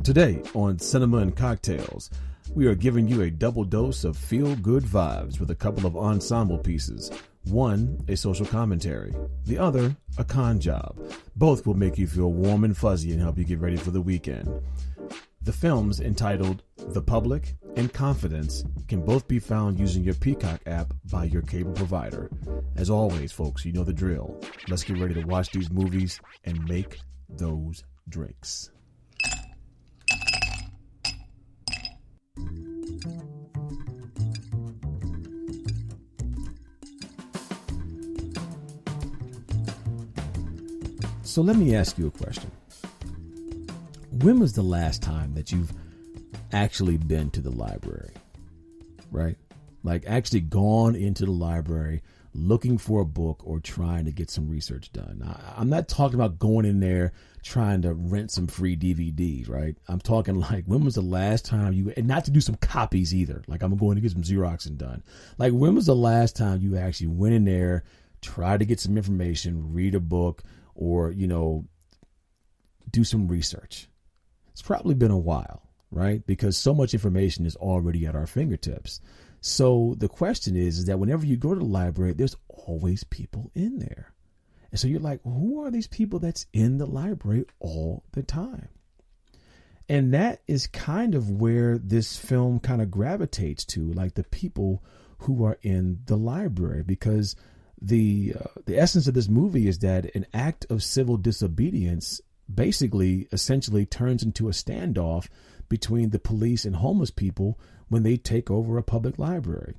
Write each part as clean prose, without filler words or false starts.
Today on Cinema and Cocktails, we are giving you a double dose of feel-good vibes with a couple of ensemble pieces. One, a social commentary. The other, a con job. Both will make you feel warm and fuzzy and help you get ready for the weekend. The films entitled The Public and Confidence can both be found using your Peacock app by your cable provider. As always, folks, you know the drill. Let's get ready to watch these movies and make those drinks. So let me ask you a question. When was the last time that you've actually been to the library, right? Like actually gone into the library looking for a book or trying to get some research done. I'm not talking about going in there trying to rent some free DVDs, right? I'm talking like, when was the last time you, and not to do some copies either. Like I'm going to get some Xeroxing done. Like when was the last time you actually went in there, tried to get some information, read a book, or, you know, do some research? It's probably been a while, right? Because so much information is already at our fingertips. So the question is that whenever you go to the library, there's always people in there. And so you're like, who are these people that's in the library all the time? And that is kind of where this film kind of gravitates to, like the people who are in the library, because the essence of this movie is that an act of civil disobedience basically essentially turns into a standoff between the police and homeless people when they take over a public library.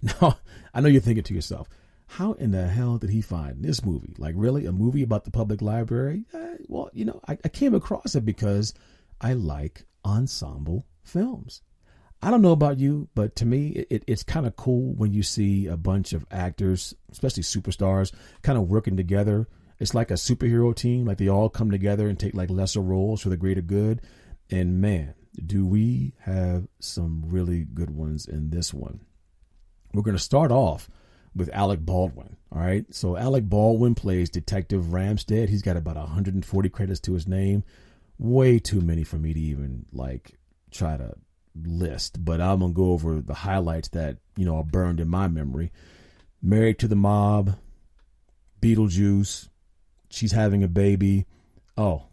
Now, I know you're thinking to yourself, how in the hell did he find this movie? Like, really? A movie about the public library? Well, you know, I came across it because I like ensemble films. I don't know about you, but to me, it's kind of cool when you see a bunch of actors, especially superstars, kind of working together. It's like a superhero team, like they all come together and take like lesser roles for the greater good. And man, do we have some really good ones in this one. We're going to start off with Alec Baldwin. All right. So Alec Baldwin plays Detective Ramstead. He's got about 140 credits to his name. Way too many for me to even like try to list, but I'm going to go over the highlights that, you know, are burned in my memory. Married to the Mob, Beetlejuice, She's Having a Baby. Oh,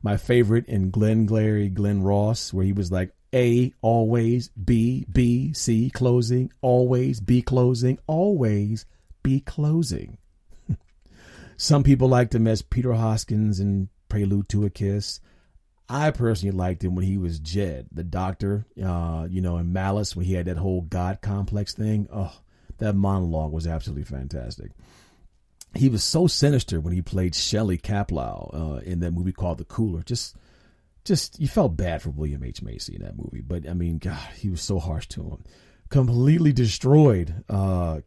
my favorite in Glengarry Glen Ross, where he was like, A, always, B, C, closing, always, B, closing, always, B, closing. Some people liked him as Peter Hoskins in Prelude to a Kiss. I personally liked him when he was Jed, the doctor, you know, in Malice, when he had that whole God complex thing. Oh, that monologue was absolutely fantastic. He was so sinister when he played Shelley Caplow in that movie called The Cooler. Just you felt bad for William H. Macy in that movie. But, I mean, God, he was so harsh to him. Completely destroyed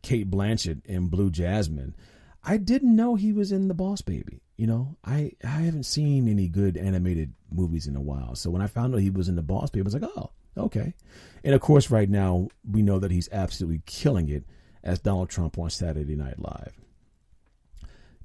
Kate Blanchett in Blue Jasmine. I didn't know he was in The Boss Baby. You know, I haven't seen any good animated movies in a while. So when I found out he was in The Boss Baby, I was like, oh, okay. And of course, right now, we know that he's absolutely killing it as Donald Trump on Saturday Night Live.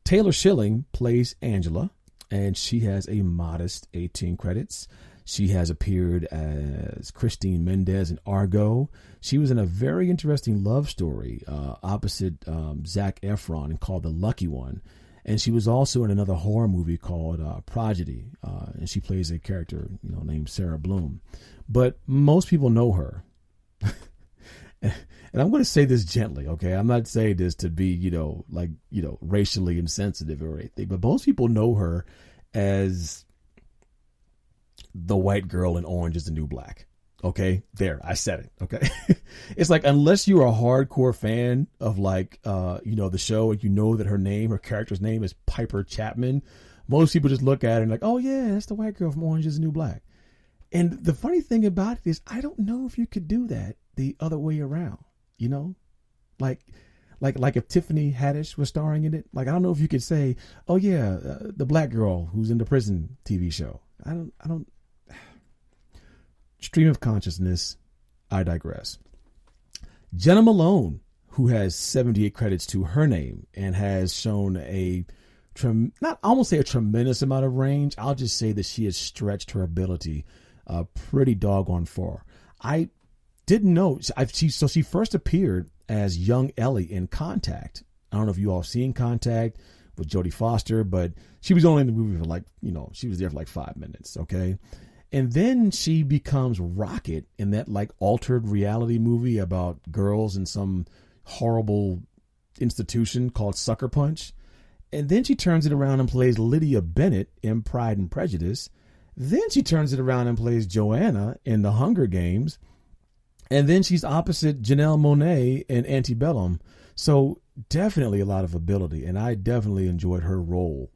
Taylor Schilling plays Angela, and she has a modest 18 credits. She has appeared as Christine Mendez in Argo. She was in a very interesting love story opposite Zac Efron called The Lucky One. And she was also in another horror movie called Prodigy, and she plays a character, you know, named Sarah Bloom. But most people know her. And I'm going to say this gently, okay? I'm not saying this to be, you know, like, you know, racially insensitive or anything, but most people know her as the white girl in Orange is the New Black. Okay, there, I said it. Okay. It's like, unless you're a hardcore fan of like, you know, the show, and you know that her character's name is Piper Chapman, most people just look at her and like, oh yeah, that's the white girl from Orange is the New Black. And the funny thing about it is, I don't know if you could do that the other way around, you know, like if Tiffany Haddish was starring in it, like, I don't know if you could say, oh yeah, the black girl who's in the prison TV show. I don't, stream of consciousness, I digress. Jenna Malone, who has 78 credits to her name and has shown a not, I won't say a tremendous amount of range. I'll just say that she has stretched her ability pretty doggone far. I didn't know. She first appeared as young Ellie in Contact. I don't know if you all seen Contact with Jodie Foster, but she was only in the movie for she was there for 5 minutes. Okay. And then she becomes Rocket in that altered reality movie about girls in some horrible institution called Sucker Punch. And then she turns it around and plays Lydia Bennett in Pride and Prejudice. Then she turns it around and plays Joanna in The Hunger Games. And then she's opposite Janelle Monáe in Antebellum. So definitely a lot of ability. And I definitely enjoyed her role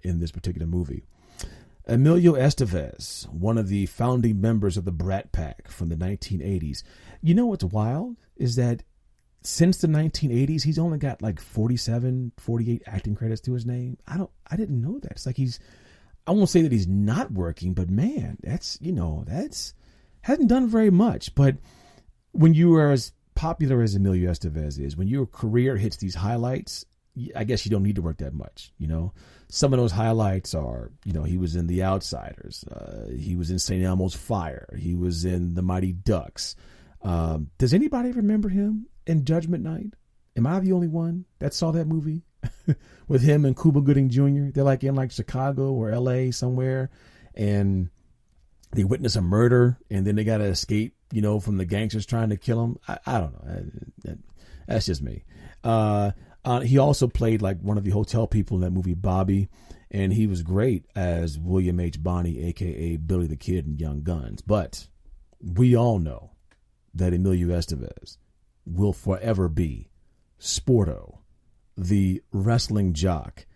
in this particular movie. Emilio Estevez, one of the founding members of the Brat Pack from the 1980s. You know what's wild is that since the 1980s, he's only got 47, 48 acting credits to his name. I didn't know that. It's I won't say that he's not working, but man, that's hasn't done very much. But when you are as popular as Emilio Estevez is, when your career hits these highlights, I guess you don't need to work that much. Some of those highlights are, he was in The Outsiders. He was in St. Elmo's Fire. He was in The Mighty Ducks. Does anybody remember him in Judgment Night? Am I the only one that saw that movie with him and Cuba Gooding Jr.? They're in Chicago or LA somewhere, and they witness a murder, and then they got to escape, from the gangsters trying to kill him. I don't know. That's just me. He also played one of the hotel people in that movie, Bobby, and he was great as William H. Bonney, a.k.a. Billy the Kid in Young Guns. But we all know that Emilio Estevez will forever be Sporto, the wrestling jock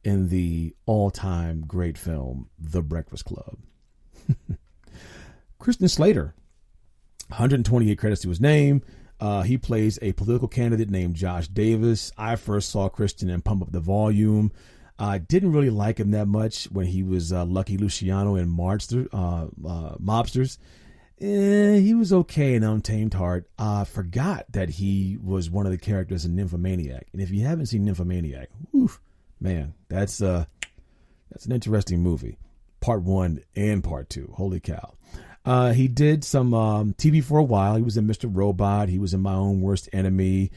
in the all-time great film, The Breakfast Club. Christian Slater, 128 credits to his name. He plays a political candidate named Josh Davis. I first saw Christian in Pump Up the Volume. I didn't really like him that much when he was Lucky Luciano in Mobsters. He was okay in Untamed Heart. I forgot that he was one of the characters in Nymphomaniac. And if you haven't seen Nymphomaniac, man, that's an interesting movie. Part 1 and Part 2. Holy cow. He did some TV for a while. He was in Mr. Robot. He was in My Own Worst Enemy.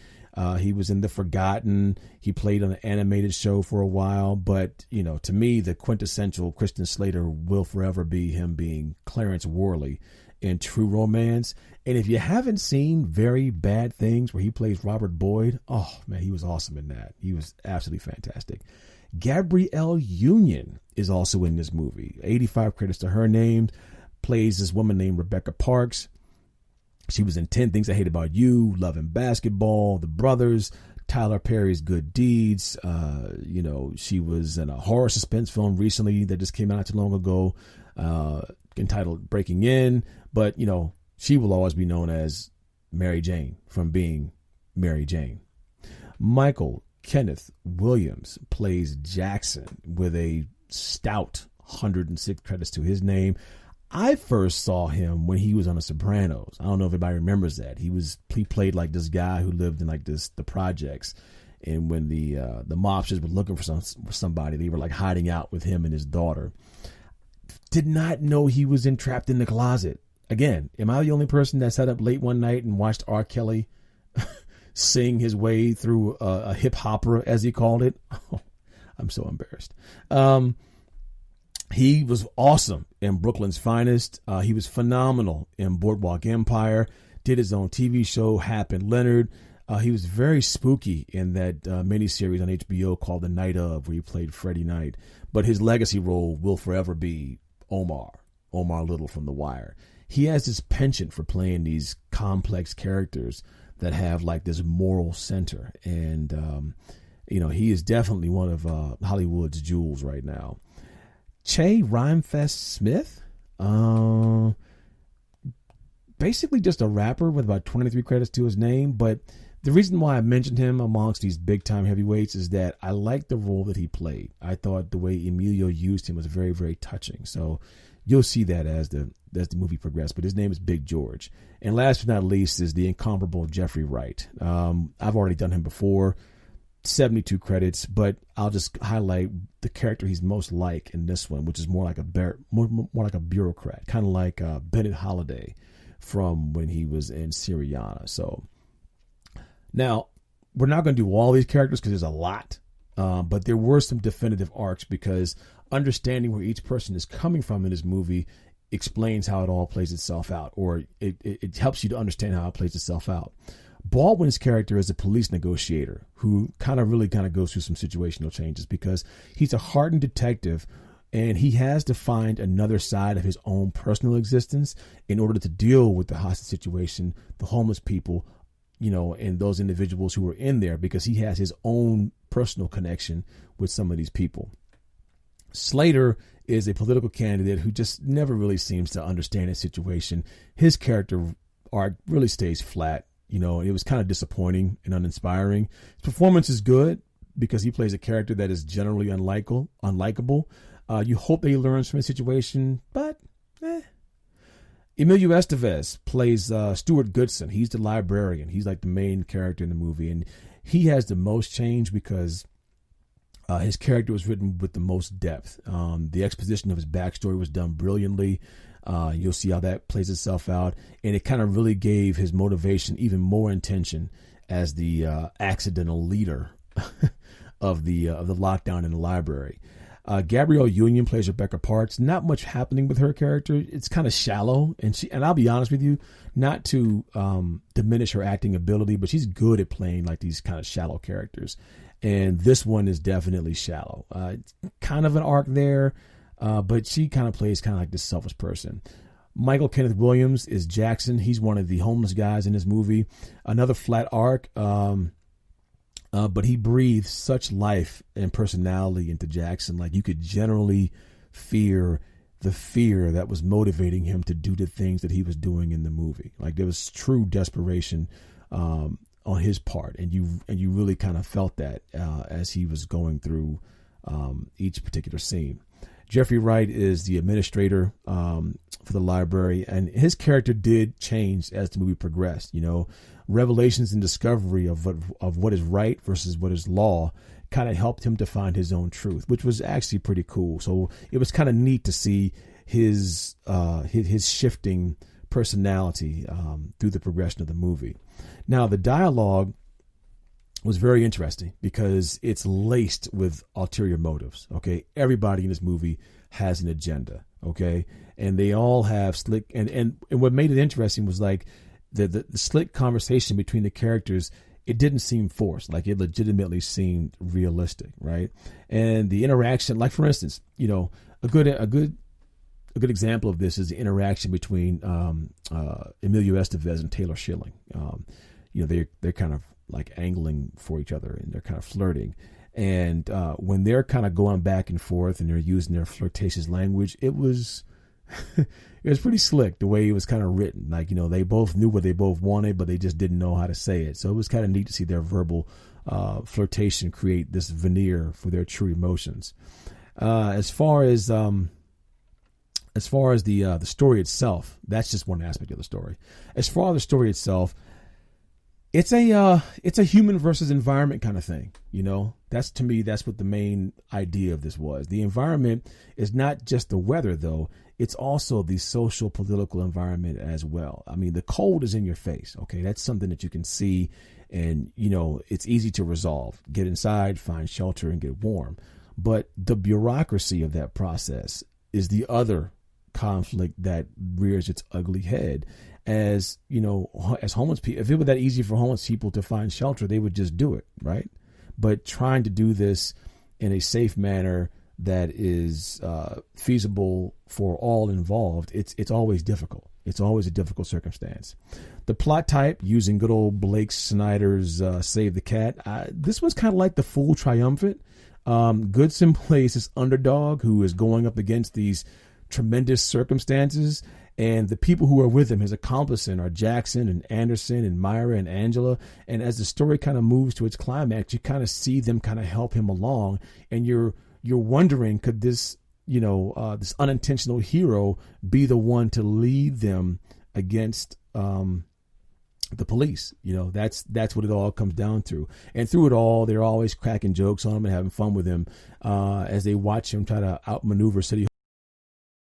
He was in The Forgotten. He played on an animated show for a while. But, to me, the quintessential Christian Slater will forever be him being Clarence Worley in True Romance. And if you haven't seen Very Bad Things, where he plays Robert Boyd, oh, man, he was awesome in that. He was absolutely fantastic. Gabrielle Union is also in this movie. 85 credits to her name. Plays this woman named Rebecca Parks. She was in 10 Things I Hate About You, Love and Basketball, The Brothers, Tyler Perry's Good Deeds. She was in a horror suspense film recently that just came out not too long ago, entitled Breaking In. But, she will always be known as Mary Jane from being Mary Jane. Michael Kenneth Williams plays Jackson with a stout 106 credits to his name. I first saw him when he was on The Sopranos. I don't know if anybody remembers that. He played this guy who lived in the projects, and when the mobsters were looking for somebody, they were hiding out with him and his daughter. Did not know he was Trapped in the Closet. Again, am I the only person that sat up late one night and watched R. Kelly sing his way through a hip hopper, as he called it? Oh, I'm so embarrassed. He was awesome in Brooklyn's Finest. He was phenomenal in Boardwalk Empire. Did his own TV show, Hap and Leonard. He was very spooky in that miniseries on HBO called The Night Of, where he played Freddie Knight. But his legacy role will forever be Omar Little from The Wire. He has this penchant for playing these complex characters that have this moral center. And, he is definitely one of Hollywood's jewels right now. Che Rhymefest Smith, basically just a rapper with about 23 credits to his name. But the reason why I mentioned him amongst these big-time heavyweights is that I liked the role that he played. I thought the way Emilio used him was very, very touching. So you'll see that as the movie progressed. But his name is Big George. And last but not least is the incomparable Jeffrey Wright. I've already done him before. 72 credits, but I'll just highlight the character he's most like in this one, which is more like more like a bureaucrat, kind of like Bennett Holiday from when he was in Syriana. So now we're not going to do all these characters because there's a lot, but there were some definitive arcs because understanding where each person is coming from in this movie explains how it all plays itself out, or it helps you to understand how it plays itself out. Baldwin's character is a police negotiator who really goes through some situational changes because he's a hardened detective and he has to find another side of his own personal existence in order to deal with the hostage situation, the homeless people, and those individuals who are in there, because he has his own personal connection with some of these people. Slater is a political candidate who just never really seems to understand his situation. His character arc really stays flat. It was kind of disappointing and uninspiring. His performance is good because he plays a character that is generally unlikable. You hope that he learns from his situation, but Emilio Estevez plays Stuart Goodson. He's the librarian. He's like the main character in the movie, and he has the most change because his character was written with the most depth. The exposition of his backstory was done brilliantly. You'll see how that plays itself out, and it kind of really gave his motivation even more intention as the accidental leader of the lockdown in the library. Gabrielle Union plays Rebecca Parks. Not much happening with her character. It's kind of shallow, and I'll be honest with you, not to diminish her acting ability, but she's good at playing like these kind of shallow characters. And this one is definitely shallow. It's kind of an arc there, but she kind of plays kind of like this selfish person. Michael Kenneth Williams is Jackson. He's one of the homeless guys in this movie. Another flat arc, but he breathes such life and personality into Jackson. Like you could generally feel the fear that was motivating him to do the things that he was doing in the movie. Like there was true desperation on his part, and you really kind of felt that as he was going through each particular scene. Jeffrey Wright is the administrator for the library, and his character did change as the movie progressed. Revelations and discovery of what is right versus what is law kind of helped him to find his own truth, which was actually pretty cool. So it was kind of neat to see his shifting personality through the progression of the movie. Now, the dialogue was very interesting because it's laced with ulterior motives. Okay, everybody in this movie has an agenda. Okay, and they all have slick and what made it interesting was like the slick conversation between the characters. It didn't seem forced, like it legitimately seemed realistic, right? And the interaction, like for instance, a good example of this is the interaction between Emilio Estevez and Taylor Schilling. They're kind of like angling for each other and they're kind of flirting. And when they're kind of going back and forth and they're using their flirtatious language, it was it was pretty slick the way it was kind of written. Like, they both knew what they both wanted, but they just didn't know how to say it. So it was kind of neat to see their verbal flirtation create this veneer for their true emotions. As far as the story itself, that's just one aspect of the story. As far as the story itself, it's a human versus environment kind of thing. That's, to me, that's what the main idea of this was. The environment is not just the weather, though. It's also the social, political environment as well. I mean, the cold is in your face. Okay, that's something that you can see, and it's easy to resolve. Get inside, find shelter, and get warm. But the bureaucracy of that process is the other conflict that rears its ugly head. As homeless people, if it were that easy for homeless people to find shelter, they would just do it, right? But trying to do this in a safe manner that is feasible for all involved, it's always difficult. It's always a difficult circumstance. The plot type, using good old Blake Snyder's Save the Cat, this was kind of like the fool triumphant. Goodson plays this underdog who is going up against these tremendous circumstances, and the people who are with him, his accomplices, are Jackson and Anderson and Myra and Angela. And as the story kind of moves to its climax, you kind of see them kind of help him along, and you're wondering, could this this unintentional hero be the one to lead them against the police. That's what it all comes down to. And through it all, they're always cracking jokes on him and having fun with him as they watch him try to outmaneuver City